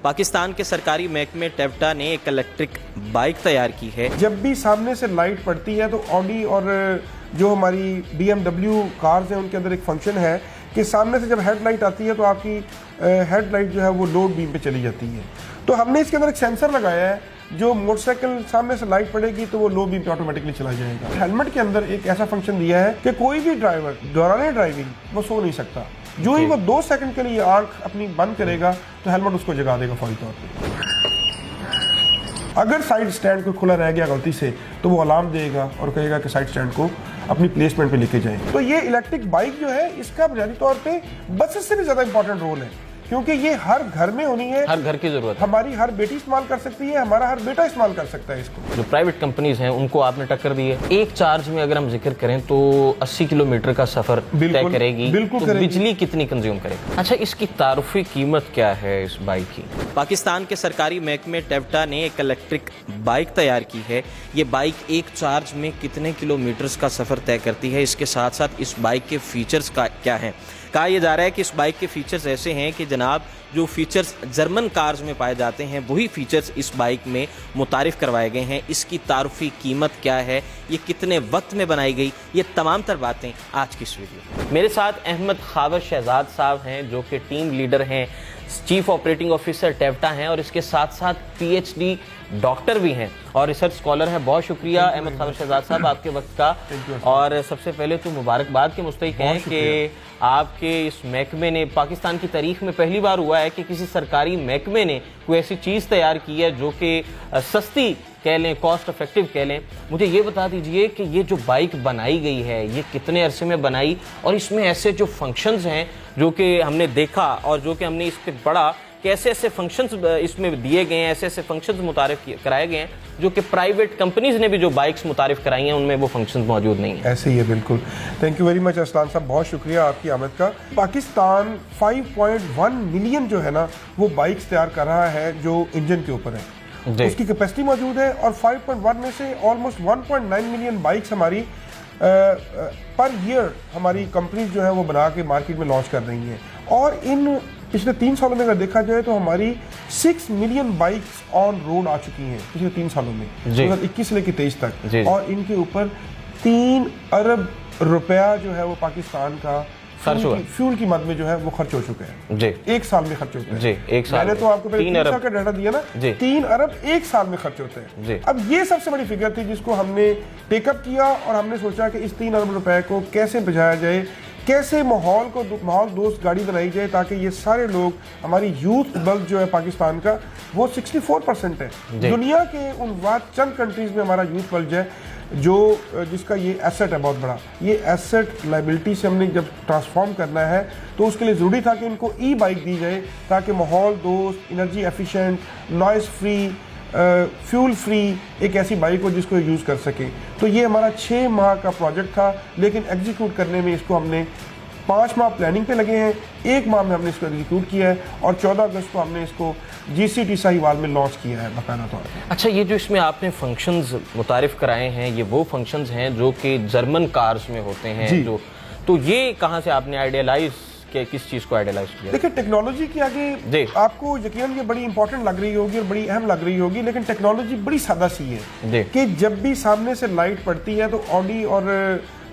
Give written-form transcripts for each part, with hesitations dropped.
पाकिस्तान के सरकारी महकमे टेवटा ने एक इलेक्ट्रिक बाइक तैयार की है। जब भी सामने से लाइट पड़ती है तो ऑडी और जो हमारी BMW कार्स हैं उनके अंदर एक फंक्शन है कि सामने से जब हेडलाइट आती है तो आपकी हेडलाइट जो है वो लोड बीम पे चली जाती है। तो हमने इसके अंदर एक सेंसर लगाया है, जो मोटरसाइकिल सामने से लाइट पड़ेगी तो वो लो बीम पे ऑटोमेटिकली चला जाएगा। हेलमेट के अंदर एक ऐसा फंक्शन दिया है कि कोई भी ड्राइवर दौरान ड्राइविंग वो सो नहीं सकता। जो ही वो 2 सेकंड के लिए आंख अपनी बंद करेगा तो हेलमेट उसको जगा देगा फौरी तौर पे। अगर साइड स्टैंड को खुला रह गया गलती से तो वो अलार्म देगा और कहेगा कि साइड स्टैंड को अपनी प्लेसमेंट पे लेके जाएं। तो ये इलेक्ट्रिक बाइक जो है इसका बुनियादी तौर पे बसेस से भी ज्यादा इंपॉर्टेंट रोल है, क्योंकि ये हर घर में होनी है, हर घर की जरूरत है। हमारी हर बेटी इस्तेमाल कर सकती है, हमारा हर बेटा इस्तेमाल कर सकता है इसको। जो प्राइवेट कंपनीज हैं उनको आपने टक्कर दी है। एक चार्ज में अगर हम जिक्र करें तो 80 किलोमीटर का सफर तय करेगी, बिल्कुल तो करेगी। बिजली कितनी कंज्यूम करेगी? अच्छा, इसकी तारुफी कीमत क्या है इस बाइक की? पाकिस्तान के सरकारी महकमे टेवटा ने एक इलेक्ट्रिक बाइक तैयार की है। ये बाइक एक चार्ज में कितने किलोमीटर्स का सफर तय करती है, इसके साथ साथ इस बाइक के फीचर्स क्या हैं। कहा यह जा रहा है कि इस बाइक के फीचर्स ऐसे हैं कि जनाब जो फीचर्स जर्मन कार्स में पाए जाते हैं वही फीचर्स इस बाइक में मुतारिफ करवाए गए हैं। इसकी तारुफी कीमत क्या है, ये कितने वक्त में बनाई गई, ये तमाम तर बातें आज की इस वीडियो में। मेरे साथ अहमद खावर शहजाद साहब हैं जो कि टीम लीडर हैं, चीफ ऑपरेटिंग ऑफिसर टेवटा हैं और इसके साथ साथ PhD डॉक्टर भी हैं और रिसर्च स्कॉलर हैं। बहुत शुक्रिया अहमद खावर शहजाद साहब आपके वक्त का। और सबसे पहले तो मुबारकबाद के मुस्तहिक हैं कि आपके इस महकमे ने, पाकिस्तान की तारीख में पहली बार हुआ है कि किसी सरकारी महकमे ने कोई ऐसी चीज़ तैयार की है जो कि सस्ती कह लें, कॉस्ट इफेक्टिव कह लें। मुझे ये बता दीजिए कि ये जो बाइक बनाई गई है ये कितने अरसे में बनाई और इसमें ऐसे जो फंक्शंस हैं जो कि हमने देखा और जो कि हमने इस पर पढ़ा कि ऐसे ऐसे फंक्शंस इसमें दिए गए हैं, ऐसे ऐसे फंक्शंस मुतारिफ कराए गए हैं जो कि प्राइवेट कंपनीज ने भी जो बाइक्स मुतारिफ कराई हैं उनमें वो फंक्शंस मौजूद नहीं है। ऐसे ही है, बिल्कुल। Thank you very much Aslan साहब, बहुत शुक्रिया आपकी आमद का। पाकिस्तान 5.1 मिलियन जो है ना वो बाइक्स तैयार कर रहा है जो इंजन के ऊपर है, उसकी कैपेसिटी मौजूद है। और 5.1 में से ऑलमोस्ट 1.9 मिलियन बाइक्स हमारी पर ईयर हमारी कंपनीज जो है वो बना के मार्केट में लॉन्च कर रही हैं। और इन पिछले 3 सालों में अगर देखा जाए तो हमारी 6 मिलियन बाइक्स ऑन रोड आ चुकी हैं पिछले 3 सालों में, 2021 से लेकर 23 तक। और इनके ऊपर 3 अरब रुपया जो है वो पाकिस्तान का फ्यूल की मद में जो है वो खर्च हो चुका है जी। 1 साल में खर्च होता है जी। 1 साल मैंने तो आपको पहले 3 साल का डाटा दिया ना, 3 अरब 1 साल में खर्च होता है जी। अब ये सबसे बड़ी फिगर थी जिसको हमने टेकअप किया और हमने सोचा कि इस 3 अरब रुपए को कैसे बचाया जाए, कैसे माहौल दोस्त गाड़ी बनाई जाए ताकि ये सारे लोग, हमारी यूथ बल्क जो है पाकिस्तान का वो 64% है। दुनिया के उन चंद कंट्रीज में हमारा यूथ बल्क है जो जिसका ये एसेट है बहुत बड़ा। ये एसेट लाइबिलिटी से हमने जब ट्रांसफॉर्म करना है तो उसके लिए ज़रूरी था कि इनको बाइक दी जाए ताकि माहौल दोस्त, energy efficient, noise free, fuel free एक ऐसी बाइक हो जिसको यूज़ कर सके। तो ये हमारा 6 माह का प्रोजेक्ट था, लेकिन एग्जीक्यूट करने में इसको हमने 5 माह प्लानिंग पे लगे हैं, 1 माह में हमने इसको एग्जीक्यूट किया है और 14 अगस्त को हमने इसको GCT साहिवाल में लॉन्च किया है बाकायदा तौर पर। अच्छा, ये जो इसमें आपने फंक्शंस मुतारिफ कराए हैं ये वो फंक्शंस हैं जो कि जर्मन कार्स में होते हैं जो, तो ये कहाँ से आपने आइडियलाइज कि किस चीज़ को आइडियलाइज किया? देखिए, टेक्नोलॉजी के आगे आपको यकीनन ये बड़ी इंपॉर्टेंट लग रही होगी और बड़ी अहम लग रही होगी, लेकिन टेक्नोलॉजी बड़ी सादा सी है कि जब भी सामने से लाइट पड़ती है तो ऑडी और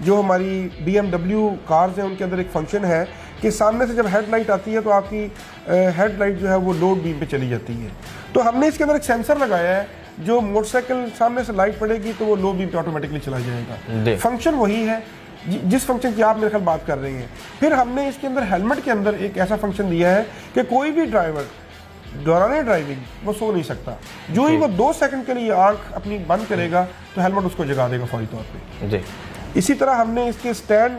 जो हमारी BMW कार्स हैं उनके अंदर एक फंक्शन है कि सामने से जब हेडलाइट आती है तो आपकी हेडलाइट जो है वो लोड बीम पे चली जाती है। तो हमने इसके अंदर एक सेंसर लगाया है, जो मोटरसाइकिल सामने से लाइट पड़ेगी तो वो लो बीम पे ऑटोमेटिकली चला जाएगा। फंक्शन वही है जिस फंक्शन की आप मेरे ख्याल बात कर रहे हैं। फिर हमने इसके अंदर हेलमेट के अंदर एक ऐसा फंक्शन दिया है कि कोई भी ड्राइवर दौरान ड्राइविंग वो सो नहीं सकता। जो ही वो 2 सेकंड के लिए आंख अपनी बंद करेगा तो हेलमेट उसको जगा देगा फौरी तौर पे। इसी तरह हमने इसके स्टैंड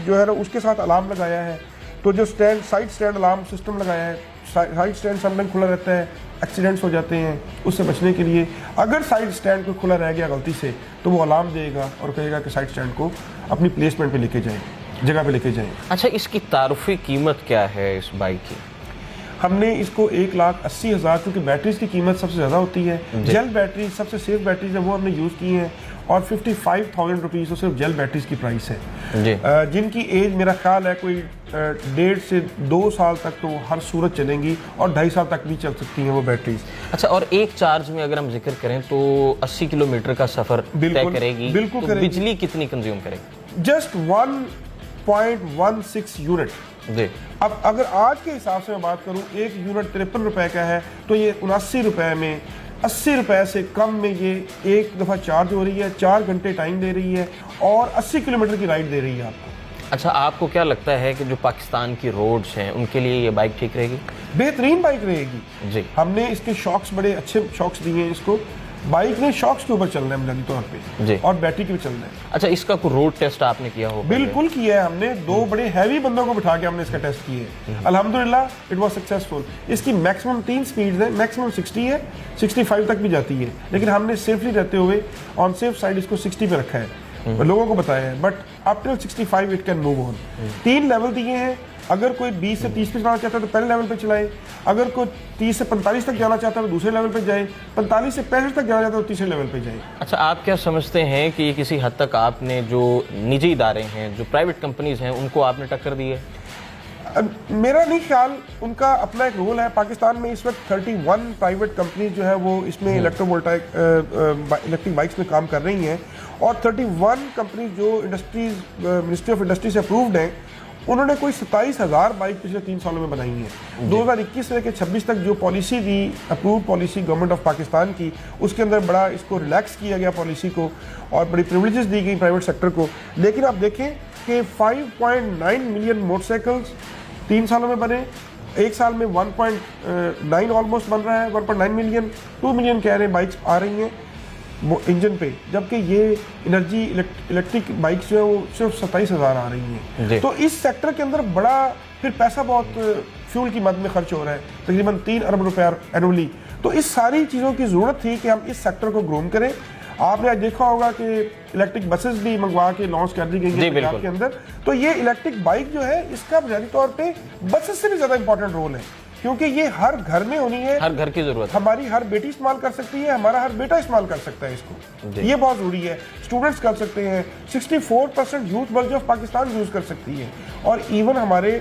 जो है ना उसके साथ अलार्म लगाया है। तो जो साइड स्टैंड अलार्म सिस्टम लगाया है, साइड स्टैंड समटाइम खुला रहता है, एक्सीडेंट्स हो जाते हैं, उससे बचने के लिए अगर साइड स्टैंड को खुला रह गया गलती से तो वो अलार्म देगा और कहेगा कि साइड स्टैंड को अपनी प्लेसमेंट पे लेके जाएं, जगह पे लेके जाएं। अच्छा, इसकी तारुफी कीमत क्या है इस बाइक की? हमने इसको 1,80,000, क्योंकि बैटरीज की कीमत सबसे ज़्यादा होती है, जेल बैटरी सबसे सेफ बैटरीज है वो हमने यूज़ की हैं اور 55,000 روپیز تو صرف جیل بیٹریز کی پرائس ہے جی جن کی ایج میرا خیال ہے کوئی 1.5 سے 2 سال تک تو ہر صورت چلیں گی اور 2.5 سال تک بھی چل سکتی ہیں وہ بیٹریز. اچھا اور ایک چارج میں اگر ہم ذکر کریں تو 80 کلومیٹر کا سفر طے کرے گی, بالکل تو بجلی کتنی کنزیوم کرے گی؟ Just 1.16 unit. جی اب اگر آج کے حساب سے میں بات کروں ایک یونٹ 53 روپے کا ہے تو یہ 79 روپے میں 80 روپے سے کم میں یہ ایک دفعہ چارج ہو رہی ہے, 4 گھنٹے ٹائم دے رہی ہے اور 80 کلومیٹر کی رائڈ دے رہی ہے آپ کو. اچھا آپ کو کیا لگتا ہے کہ جو پاکستان کی روڈز ہیں ان کے لیے یہ بائک ٹھیک رہے گی؟ بہترین بائک رہے گی. جی ہم نے اس کے شاکس بڑے اچھے شاکس دیے ہیں اس کو. بائک نے شاکس کے اوپر چلنا ہے بنیادی طور پہ جی, اور بیٹری کے بھی چلنا ہے. اچھا اس کا کوئی روڈ ٹیسٹ آپ نے کیا ہو؟ بالکل کیا ہے ہم نے. 2 بڑے ہیوی بندوں کو بٹھا کے ہم نے اس کا ٹیسٹ کیا ہے. الحمدللہ اٹ واز سکسیسفل. اس کی میکسیمم 3 سپیڈز ہیں, میکسیمم 60 ہے, 65 تک بھی جاتی ہے, لیکن ہم نے سیفلی رہتے ہوئے آن سیف سائڈ اس کو 60 پہ رکھا ہے, لوگوں کو بتایا ہے. But up till 65 it can move on. 3 level دیے ہیں. اگر کوئی 20 سے 30 پہ چلانا چاہتا ہے تو پہلے لیول پہ چلائے, اگر کوئی 30 سے 45 تک جانا چاہتا ہے تو دوسرے لیول پہ جائے, 45 سے 65 تک جانا چاہتا ہے تو تیسرے لیول پہ جائے. اچھا آپ کیا سمجھتے ہیں کہ یہ کسی حد تک آپ نے جو نجی ادارے ہیں, جو پرائیویٹ کمپنیز ہیں, ان کو آپ نے ٹکر دی ہے؟ میرا نہیں خیال, ان کا اپنا ایک رول ہے. پاکستان میں اس وقت 31 پرائیویٹ کمپنیز جو ہے وہ اس میں الیکٹرک بائکس میں کام کر رہی ہیں, اور 31 کمپنیز جو منسٹری آف انڈسٹری سے اپرووڈ ہیں, انہوں نے کوئی 27,000 بائک پچھلے 3 سالوں میں بنائی ہیں. 2021 سے لے کے 26 تک جو policy the, approve policy government of Pakistan کی, اس کے اندر بڑا اس کو ریلیکس کیا گیا پالیسی کو, اور بڑی پریولیجز دی گئی پرائیویٹ سیکٹر کو. لیکن آپ دیکھیں کہ 5.9 ملین موٹر سائیکلز 3 سالوں میں بنے, ایک سال میں 1.9 آلموسٹ بن رہا ہے, 1.9 ملین, 2 ملین کہہ رہے ہیں بائکس آ رہی ہیں انجن پہ, جبکہ یہ انرجی الیکٹرک بائکس جو ہے وہ صرف 27,000 آ رہی ہیں. تو اس سیکٹر کے اندر بڑا پھر پیسہ بہت فیول کی مد میں خرچ ہو رہا ہے, تقریباً 3 ارب روپے اینولی. تو اس ساری چیزوں کی ضرورت تھی کہ ہم اس سیکٹر کو گروم کریں. آپ نے آج دیکھا ہوگا کہ الیکٹرک بسز بھی منگوا کے لانچ کر دی گئی ہیں پنجاب کے اندر. تو یہ الیکٹرک بائک جو ہے اس کا بنیادی طور پہ بسز سے بھی زیادہ امپورٹنٹ رول ہے, کیونکہ یہ ہر گھر میں ہونی ہے, ہر گھر کی ضرورت. ہماری ہر بیٹی استعمال کر سکتی ہے, ہمارا ہر بیٹا استعمال کر سکتا ہے اس کو. یہ بہت ضروری ہے. اسٹوڈنٹس کر سکتے ہیں, 64% یوتھ ورج آف پاکستان یوز کر سکتی ہے, اور ایون ہمارے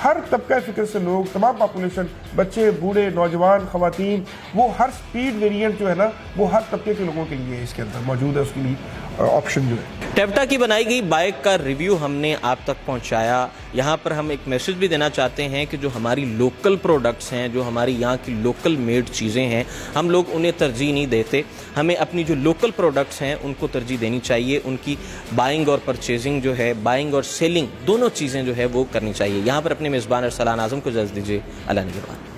ہر طبقہ فکر سے لوگ, تمام پاپولیشن, بچے, بوڑھے, نوجوان, خواتین, وہ ہر سپیڈ ویریئنٹ جو ہے نا وہ ہر طبقے کے لوگوں کے لیے اس کے اندر موجود ہے, اس کے لیے آپشن جو ہے. ٹیوٹا کی بنائی گئی بائک کا ریویو ہم نے آپ تک پہنچایا. یہاں پر ہم ایک میسج بھی دینا چاہتے ہیں کہ جو ہماری لوکل پروڈکٹس ہیں, جو ہماری یہاں کی لوکل میڈ چیزیں ہیں, ہم لوگ انہیں ترجیح نہیں دیتے. ہمیں اپنی جو لوکل پروڈکٹس ہیں ان کو ترجیح دینی چاہیے. ان کی بائنگ اور پرچیزنگ جو ہے, بائنگ اور سیلنگ دونوں چیزیں جو ہے وہ کرنی چاہیے. یہاں پر اپنے میزبان ارسلان اعظم کو اجازت دیجیے. اللہ نگہبان.